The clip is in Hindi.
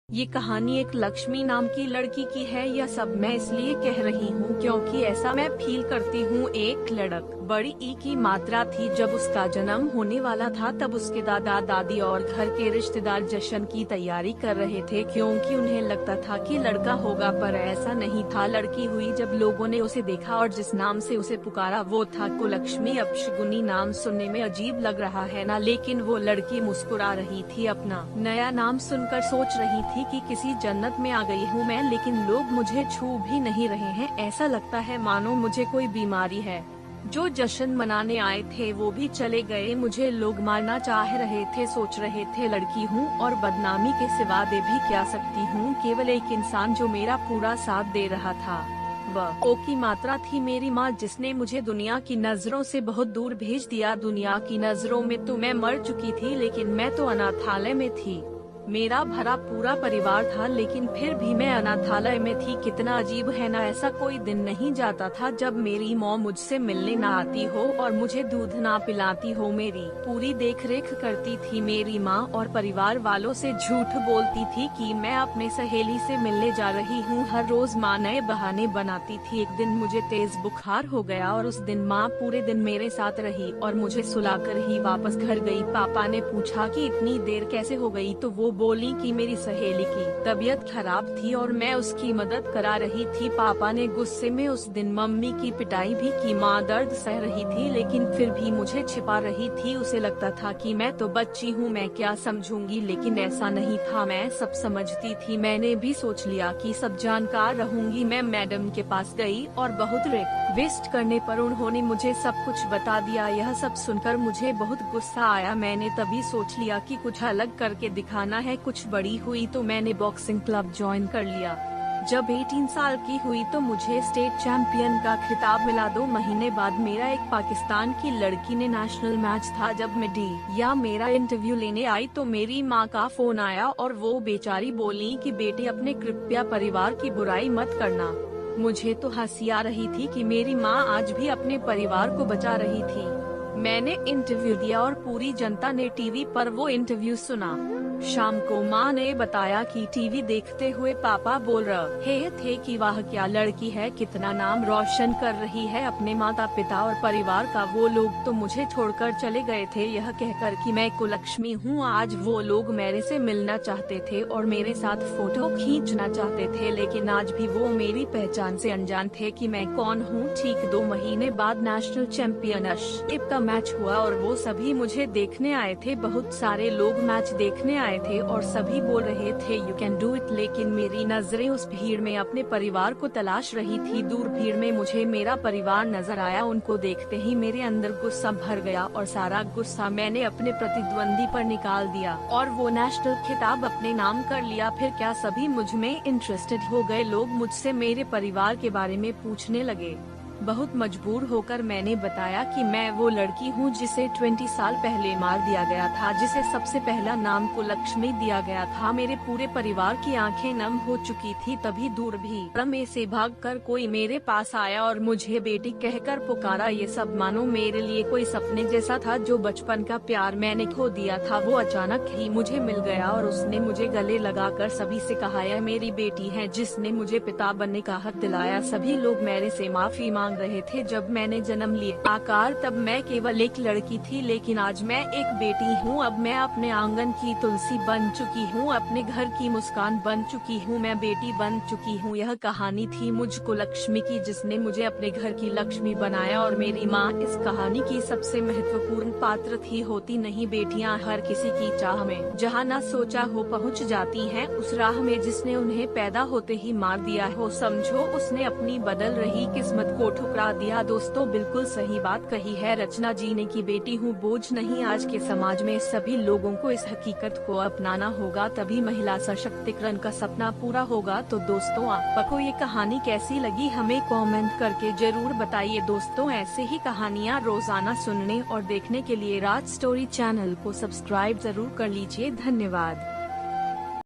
ये कहानी एक लक्ष्मी नाम की लड़की की है। यह सब मैं इसलिए कह रही हूँ क्योंकि ऐसा मैं फील करती हूँ। एक लड़क बड़ी ई की मात्रा थी। जब उसका जन्म होने वाला था तब उसके दादा दादी और घर के रिश्तेदार जश्न की तैयारी कर रहे थे क्योंकि उन्हें लगता था कि लड़का होगा, पर ऐसा नहीं था। लड़की हुई। जब लोगों ने उसे देखा और जिस नाम से उसे पुकारा वो था कुलक्ष्मी। अपशगुनी नाम सुनने में अजीब लग रहा है ना, लेकिन वो लड़की मुस्कुरा रही थी। अपना नया नाम सुनकर सोच रही थी कि किसी जन्नत में आ गई हूँ मैं, लेकिन लोग मुझे छू भी नहीं रहे हैं। ऐसा लगता है मानो मुझे कोई बीमारी है। जो जश्न मनाने आए थे वो भी चले गए। मुझे लोग मारना चाह रहे थे, सोच रहे थे लड़की हूँ और बदनामी के सिवा दे भी क्या सकती हूँ। केवल एक इंसान जो मेरा पूरा साथ दे रहा था वह ओ की मात्रा थी, मेरी माँ, जिसने मुझे दुनिया की नजरों से बहुत दूर भेज दिया। दुनिया की नजरों में तो मैं मर चुकी थी, लेकिन मैं तो अनाथालय में थी। मेरा भरा पूरा परिवार था, लेकिन फिर भी मैं अनाथालय में थी। कितना अजीब है ना। ऐसा कोई दिन नहीं जाता था जब मेरी माँ मुझसे मिलने ना आती हो और मुझे दूध ना पिलाती हो। मेरी पूरी देखरेख करती थी। मेरी माँ और परिवार वालों से झूठ बोलती थी कि मैं अपने सहेली से मिलने जा रही हूँ। हर रोज माँ नए बहाने बनाती थी। एक दिन मुझे तेज बुखार हो गया और उस दिन माँ पूरे दिन मेरे साथ रही और मुझे सुलाकर ही वापस घर गई। पापा ने पूछा कि इतनी देर कैसे हो गई, तो वो बोली कि मेरी सहेली की तबीयत खराब थी और मैं उसकी मदद करा रही थी। पापा ने गुस्से में उस दिन मम्मी की पिटाई भी की। माँ दर्द सह रही थी लेकिन फिर भी मुझे छिपा रही थी। उसे लगता था कि मैं तो बच्ची हूँ, मैं क्या समझूंगी, लेकिन ऐसा नहीं था। मैं सब समझती थी। मैंने भी सोच लिया कि सब जानकार रहूंगी। मैं मैडम के पास गई और बहुत रिक्वेस्ट करने पर उन्होंने मुझे सब कुछ बता दिया। यह सब सुनकर मुझे बहुत गुस्सा आया। मैंने तभी सोच लिया कि कुछ अलग करके दिखाना है। कुछ बड़ी हुई तो मैंने बॉक्सिंग क्लब ज्वाइन कर लिया। जब 18 साल की हुई तो मुझे स्टेट चैंपियन का खिताब मिला। 2 महीने बाद मेरा एक पाकिस्तान की लड़की ने नेशनल मैच था। जब मीडिया मेरा इंटरव्यू लेने आई तो मेरी माँ का फोन आया और वो बेचारी बोली कि बेटी अपने कृपया परिवार की बुराई मत करना। मुझे तो हंसी आ रही थी कि मेरी माँ आज भी अपने परिवार को बचा रही थी। मैंने इंटरव्यू दिया और पूरी जनता ने टीवी पर वो इंटरव्यू सुना। शाम को माँ ने बताया कि टीवी देखते हुए पापा बोल रहे थे कि वाह क्या लड़की है, कितना नाम रोशन कर रही है अपने माता पिता और परिवार का। वो लोग तो मुझे छोड़कर चले गए थे यह कहकर कि मैं कुलक्ष्मी हूँ। आज वो लोग मेरे से मिलना चाहते थे और मेरे साथ फोटो खींचना चाहते थे, लेकिन आज भी वो मेरी पहचान से अनजान थे कि मैं कौन हूँ। ठीक 2 महीने बाद नेशनल चैंपियनशिप का मैच हुआ और वो सभी मुझे देखने आए थे। बहुत सारे लोग मैच देखने आए थे और सभी बोल रहे थे यू कैन डू इट, लेकिन मेरी नजरें उस भीड़ में अपने परिवार को तलाश रही थी। दूर भीड़ में मुझे मेरा परिवार नजर आया। उनको देखते ही मेरे अंदर गुस्सा भर गया और सारा गुस्सा मैंने अपने प्रतिद्वंदी पर निकाल दिया और वो नेशनल खिताब अपने नाम कर लिया। फिर क्या सभी मुझ में इंटरेस्टेड हो गए। लोग मुझसे मेरे परिवार के बारे में पूछने लगे। बहुत मजबूर होकर मैंने बताया कि मैं वो लड़की हूँ जिसे 20 साल पहले मार दिया गया था, जिसे सबसे पहला नाम कुलक्ष्मी दिया गया था। मेरे पूरे परिवार की आंखें नम हो चुकी थी। तभी दूर भीड़ में से भागकर कोई मेरे पास आया और मुझे बेटी कहकर पुकारा। ये सब मानो मेरे लिए कोई सपने जैसा था। जो बचपन का प्यार मैंने खो दिया था वो अचानक ही मुझे मिल गया और उसने मुझे गले लगाकर सभी से कहा यह मेरी बेटी है जिसने मुझे पिता बनने का हक दिलाया। सभी लोग मेरे से माफी मांग रहे थे जब मैंने जन्म लिया। आकार तब मैं केवल एक लड़की थी, लेकिन आज मैं एक बेटी हूँ। अब मैं अपने आंगन की तुलसी बन चुकी हूँ, अपने घर की मुस्कान बन चुकी हूँ, मैं बेटी बन चुकी हूँ। यह कहानी थी मुझको लक्ष्मी की, जिसने मुझे अपने घर की लक्ष्मी बनाया और मेरी माँ इस कहानी की सबसे महत्वपूर्ण पात्र थी। होती नहीं बेटियाँ हर किसी की चाह में जहाँ न सोचा हो पहुँच जाती हैं, उस राह में जिसने उन्हें पैदा होते ही मार दिया हो, समझो उसने अपनी बदल रही किस्मत को ठुकरा दिया। दोस्तों बिल्कुल सही बात कही है रचना जी ने कि बेटी हूँ बोझ नहीं। आज के समाज में सभी लोगों को इस हकीकत को अपनाना होगा, तभी महिला सशक्तिकरण का सपना पूरा होगा। तो दोस्तों आपको ये कहानी कैसी लगी हमें कमेंट करके जरूर बताइए। दोस्तों ऐसे ही कहानियाँ रोजाना सुनने और देखने के लिए राज स्टोरी चैनल को सब्सक्राइब जरूर कर लीजिए। धन्यवाद।